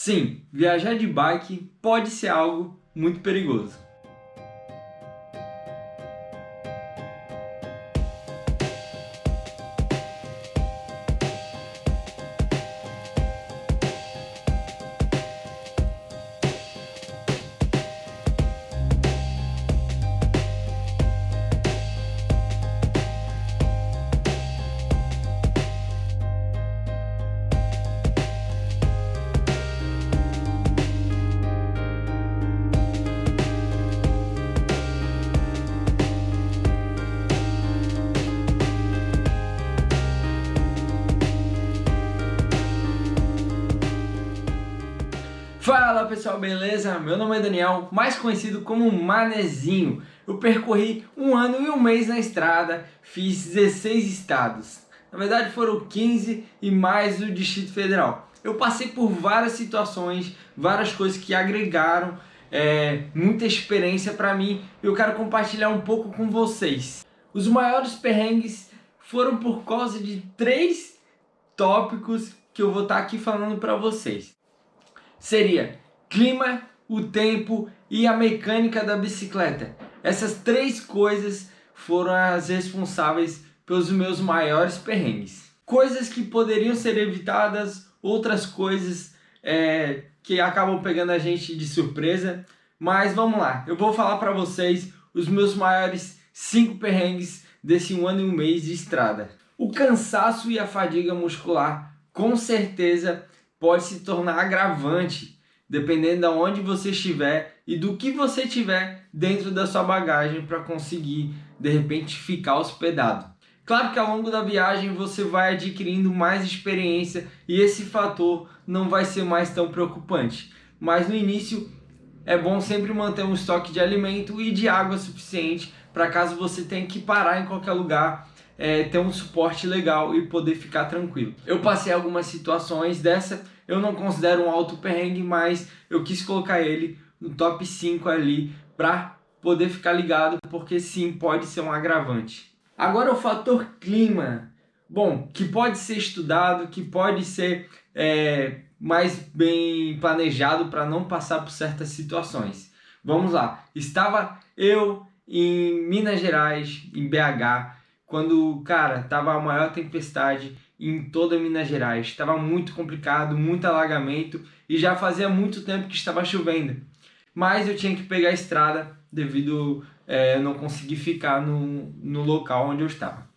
Sim, viajar de bike pode ser algo muito perigoso. Fala pessoal, beleza? Meu nome é Daniel, mais conhecido como Manezinho. Eu percorri 1 ano e 1 mês na estrada, fiz 16 estados. Na verdade foram 15 e mais o Distrito Federal. Eu passei por várias situações, várias coisas que agregaram muita experiência para mim e eu quero compartilhar um pouco com vocês. Os maiores perrengues foram por causa de 3 tópicos que eu vou estar aqui falando para vocês. Seria clima, o tempo e a mecânica da bicicleta. Essas 3 coisas foram as responsáveis pelos meus maiores perrengues. Coisas que poderiam ser evitadas, outras coisas que acabam pegando a gente de surpresa. Mas vamos lá, eu vou falar para vocês os meus maiores 5 perrengues desse 1 ano e 1 mês de estrada. O cansaço e a fadiga muscular com certeza pode se tornar agravante, dependendo de onde você estiver e do que você tiver dentro da sua bagagem para conseguir, de repente, ficar hospedado. Claro que ao longo da viagem você vai adquirindo mais experiência e esse fator não vai ser mais tão preocupante. Mas no início é bom sempre manter um estoque de alimento e de água suficiente para caso você tenha que parar em qualquer lugar, ter um suporte legal e poder ficar tranquilo. Eu passei algumas situações dessa, eu não considero um alto perrengue, mas eu quis colocar ele no top 5 ali para poder ficar ligado, porque sim, pode ser um agravante. Agora o fator clima, bom, que pode ser estudado, que pode ser mais bem planejado para não passar por certas situações. Vamos lá, estava eu em Minas Gerais, em BH, quando, cara, tava a maior tempestade em toda Minas Gerais. Estava muito complicado, muito alagamento e já fazia muito tempo que estava chovendo. Mas eu tinha que pegar a estrada devido eu não conseguir ficar no local onde eu estava.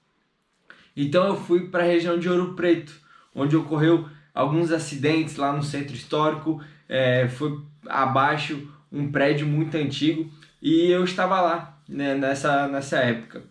Então eu fui para a região de Ouro Preto, onde ocorreu alguns acidentes lá no centro histórico. Foi abaixo um prédio muito antigo e eu estava lá, né, nessa época.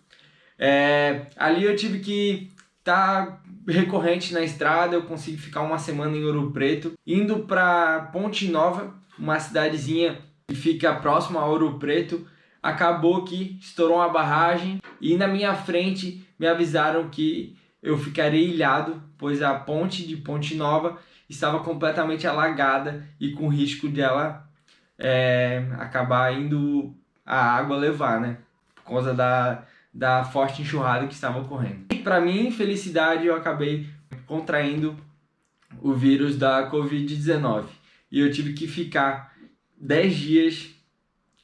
Ali eu tive que estar recorrente na estrada, eu consegui ficar 1 semana em Ouro Preto, indo para Ponte Nova, uma cidadezinha que fica próxima a Ouro Preto. Acabou que estourou uma barragem e na minha frente me avisaram que eu ficaria ilhado, pois a ponte de Ponte Nova estava completamente alagada e com risco de ela acabar indo a água levar, né? Por causa da forte enxurrada que estava ocorrendo. E para minha infelicidade, eu acabei contraindo o vírus da Covid-19 e eu tive que ficar 10 dias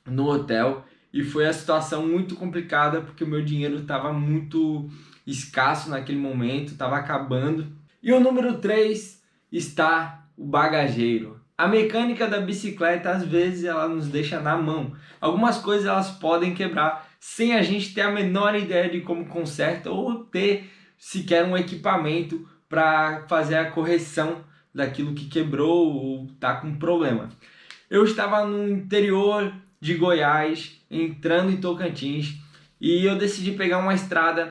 no hotel e foi a situação muito complicada porque o meu dinheiro estava muito escasso naquele momento, estava acabando. E o número 3 está o bagageiro. A mecânica da bicicleta, às vezes, ela nos deixa na mão. Algumas coisas elas podem quebrar sem a gente ter a menor ideia de como conserta ou ter sequer um equipamento para fazer a correção daquilo que quebrou ou está com problema. Eu estava no interior de Goiás, entrando em Tocantins, e eu decidi pegar uma estrada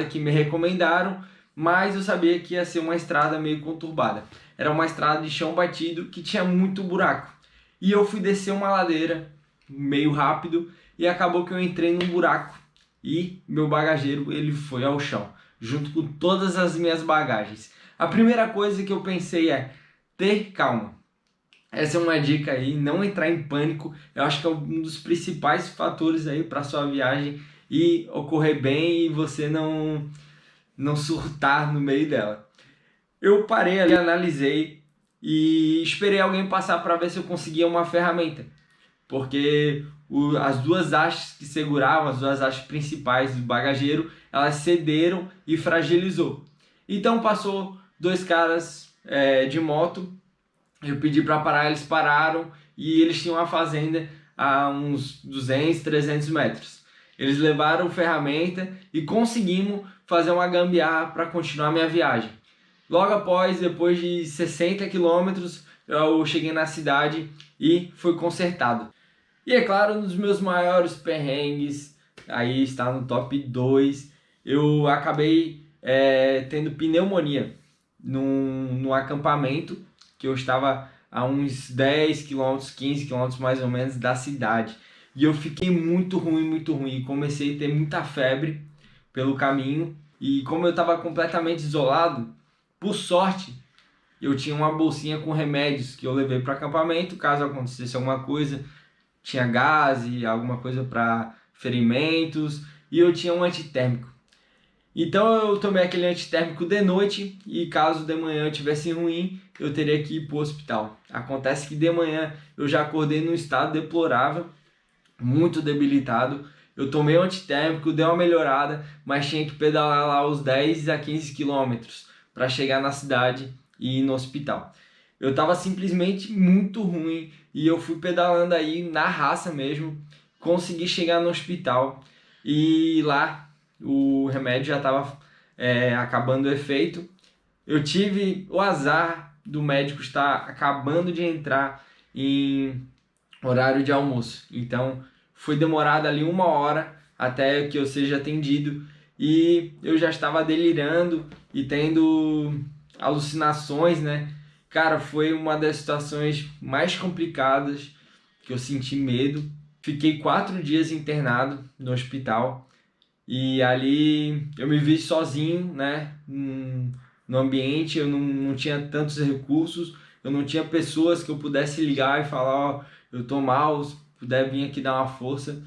que me recomendaram, mas eu sabia que ia ser uma estrada meio conturbada. Era uma estrada de chão batido que tinha muito buraco. E eu fui descer uma ladeira meio rápido e acabou que eu entrei num buraco e meu bagageiro ele foi ao chão, junto com todas as minhas bagagens. A primeira coisa que eu pensei é ter calma. Essa é uma dica aí, não entrar em pânico. Eu acho que é um dos principais fatores aí para sua viagem e ocorrer bem e você não surtar no meio dela. Eu parei ali, analisei e esperei alguém passar para ver se eu conseguia uma ferramenta, porque as duas hastes que seguravam, as duas hastes principais do bagageiro, elas cederam e fragilizou. Então passou dois caras de moto, eu pedi para parar, eles pararam e eles tinham uma fazenda a uns 200, 300 metros. Eles levaram ferramenta e conseguimos fazer uma gambiarra para continuar minha viagem. Logo após, depois de 60 quilômetros, eu cheguei na cidade e foi consertado. E é claro, um dos meus maiores perrengues, aí está no top 2, eu acabei tendo pneumonia num acampamento que eu estava a uns 10 quilômetros, 15 quilômetros mais ou menos da cidade. E eu fiquei muito ruim. Comecei a ter muita febre pelo caminho. E como eu estava completamente isolado, por sorte, eu tinha uma bolsinha com remédios que eu levei para o acampamento. Caso acontecesse alguma coisa, tinha gás e alguma coisa para ferimentos. E eu tinha um antitérmico. Então eu tomei aquele antitérmico de noite e caso de manhã eu tivesse ruim, eu teria que ir para o hospital. Acontece que de manhã eu já acordei num estado deplorável, muito debilitado. Eu tomei o antitérmico, deu uma melhorada, mas tinha que pedalar lá os 10 a 15 quilômetros para chegar na cidade e ir no hospital. Eu estava simplesmente muito ruim e eu fui pedalando aí na raça mesmo, consegui chegar no hospital e lá o remédio já estava acabando o efeito. Eu tive o azar do médico estar acabando de entrar em horário de almoço. Então foi demorado ali 1 hora até que eu seja atendido e eu já estava delirando e tendo alucinações, né? Cara, foi uma das situações mais complicadas que eu senti medo. Fiquei 4 dias internado no hospital. E ali eu me vi sozinho, né, no ambiente, eu não tinha tantos recursos, eu não tinha pessoas que eu pudesse ligar e falar, ó, eu tô mal, se puder vir aqui dar uma força.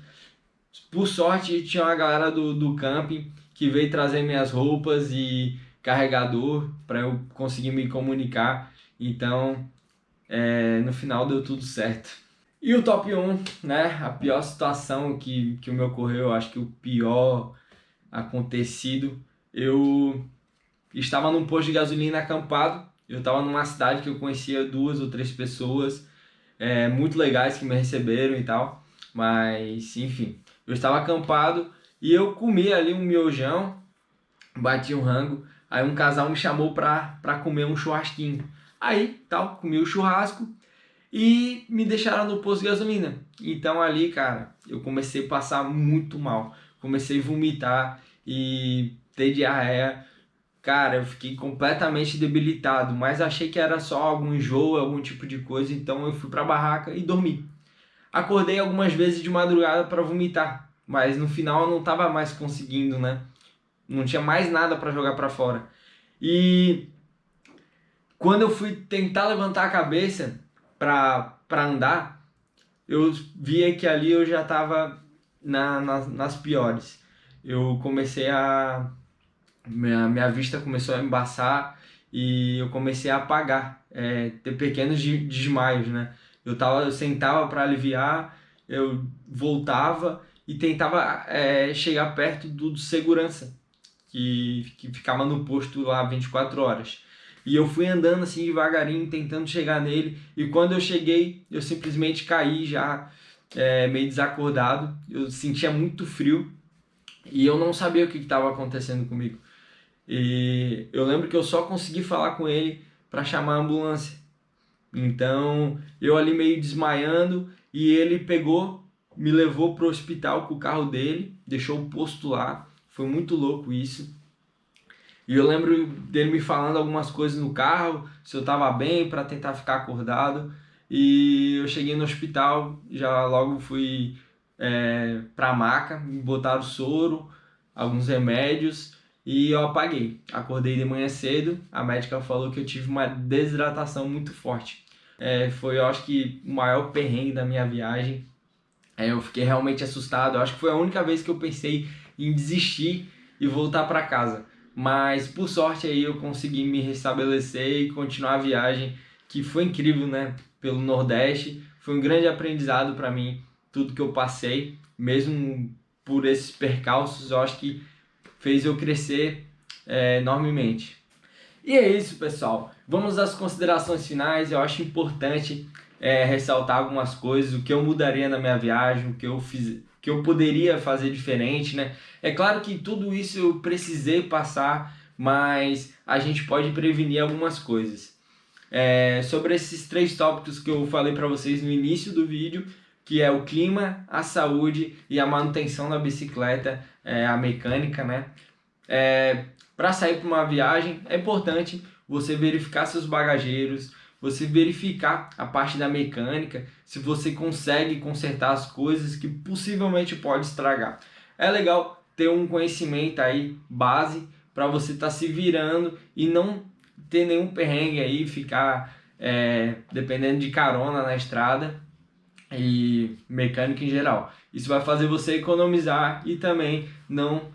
Por sorte, tinha uma galera do camping que veio trazer minhas roupas e carregador para eu conseguir me comunicar. Então, no final deu tudo certo. E o top 1, né? A pior situação que me ocorreu, acho que o pior acontecido, eu estava num posto de gasolina acampado, eu estava numa cidade que eu conhecia 2 ou 3 pessoas, muito legais que me receberam e tal, mas enfim, eu estava acampado e eu comi ali um miojão, bati um rango, aí um casal me chamou pra comer um churrasquinho, aí tal, comi o churrasco, e me deixaram no posto de gasolina. Então ali, cara, eu comecei a passar muito mal. Comecei a vomitar e ter diarreia. Cara, eu fiquei completamente debilitado, mas achei que era só algum enjoo, algum tipo de coisa, então eu fui pra barraca e dormi. Acordei algumas vezes de madrugada para vomitar, mas no final eu não tava mais conseguindo, né? Não tinha mais nada para jogar para fora. E quando eu fui tentar levantar a cabeça para andar, eu via que ali eu já estava nas piores. Eu comecei a... Minha vista começou a embaçar e eu comecei a apagar, ter pequenos desmaios, né? Eu sentava para aliviar, eu voltava e tentava chegar perto do segurança, que ficava no posto lá 24 horas. E eu fui andando assim devagarinho, tentando chegar nele. E quando eu cheguei, eu simplesmente caí já, meio desacordado. Eu sentia muito frio e eu não sabia o que estava acontecendo comigo. E eu lembro que eu só consegui falar com ele para chamar a ambulância. Então eu ali meio desmaiando e ele pegou, me levou para o hospital com o carro dele, deixou o posto lá. Foi muito louco isso. E eu lembro dele me falando algumas coisas no carro, se eu estava bem para tentar ficar acordado. E eu cheguei no hospital, já logo fui para a maca, me botaram soro, alguns remédios e eu apaguei. Acordei de manhã cedo, a médica falou que eu tive uma desidratação muito forte. Foi, eu acho que, o maior perrengue da minha viagem. Eu fiquei realmente assustado, eu acho que foi a única vez que eu pensei em desistir e voltar para casa. Mas por sorte aí eu consegui me restabelecer e continuar a viagem, que foi incrível, né? Pelo Nordeste, foi um grande aprendizado para mim, tudo que eu passei, mesmo por esses percalços, eu acho que fez eu crescer enormemente. E é isso, pessoal. Vamos às considerações finais. Eu acho importante ressaltar algumas coisas, o que eu mudaria na minha viagem, o que eu fiz, que eu poderia fazer diferente, né? É claro que tudo isso eu precisei passar, mas a gente pode prevenir algumas coisas. Sobre esses 3 tópicos que eu falei para vocês no início do vídeo, que é o clima, a saúde e a manutenção da bicicleta, a mecânica, né? Para sair para uma viagem é importante você verificar seus bagageiros, você verificar a parte da mecânica, se você consegue consertar as coisas que possivelmente pode estragar. É legal ter um conhecimento aí base para você estar se virando e não ter nenhum perrengue aí, ficar dependendo de carona na estrada e mecânica em geral. Isso vai fazer você economizar e também não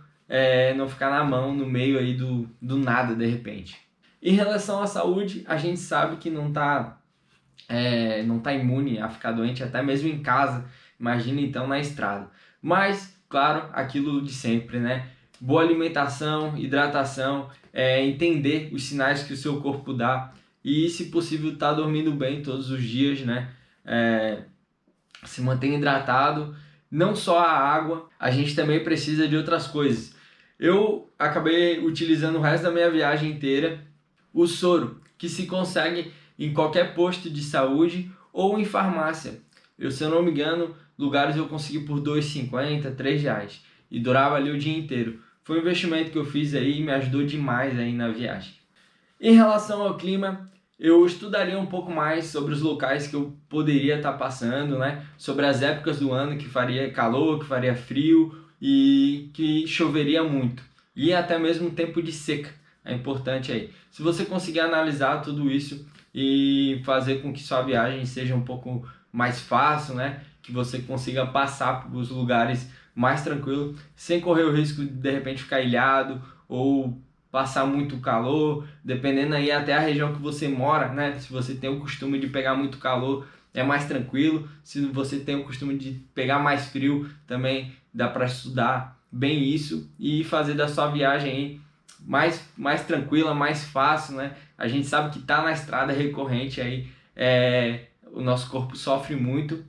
ficar na mão, no meio aí do nada de repente. Em relação à saúde, a gente sabe que não tá imune a ficar doente, até mesmo em casa, imagina então na estrada. Mas, claro, aquilo de sempre, né? Boa alimentação, hidratação, entender os sinais que o seu corpo dá e, se possível, estar dormindo bem todos os dias, né? Se manter hidratado, não só a água, a gente também precisa de outras coisas. Eu acabei utilizando o resto da minha viagem inteira o soro, que se consegue em qualquer posto de saúde ou em farmácia. Se eu não me engano, lugares eu consegui por R$ 2,50, R$ 3 e durava ali o dia inteiro. Foi um investimento que eu fiz aí e me ajudou demais aí na viagem. Em relação ao clima, eu estudaria um pouco mais sobre os locais que eu poderia estar passando, né? Sobre as épocas do ano que faria calor, que faria frio e que choveria muito. E até mesmo tempo de seca, é importante aí. Se você conseguir analisar tudo isso e fazer com que sua viagem seja um pouco mais fácil, né? Que você consiga passar pelos lugares mais tranquilo, sem correr o risco de repente ficar ilhado ou passar muito calor, dependendo aí até a região que você mora, né? Se você tem o costume de pegar muito calor, é mais tranquilo. Se você tem o costume de pegar mais frio, também dá para estudar bem isso e fazer da sua viagem aí mais tranquila, mais fácil, né? A gente sabe que tá na estrada recorrente aí, o nosso corpo sofre muito.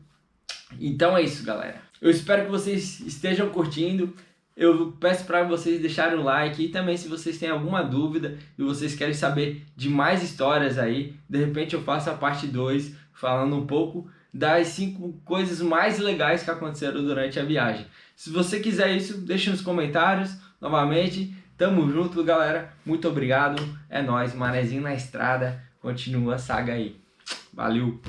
Então é isso, galera. Eu espero que vocês estejam curtindo. Eu peço para vocês deixarem o like e também, se vocês têm alguma dúvida e vocês querem saber de mais histórias aí, de repente eu faço a parte 2 falando um pouco das 5 coisas mais legais que aconteceram durante a viagem. Se você quiser isso, deixa nos comentários. Novamente, tamo junto, galera. Muito obrigado. É nóis, Manezinho na estrada. Continua a saga aí. Valeu!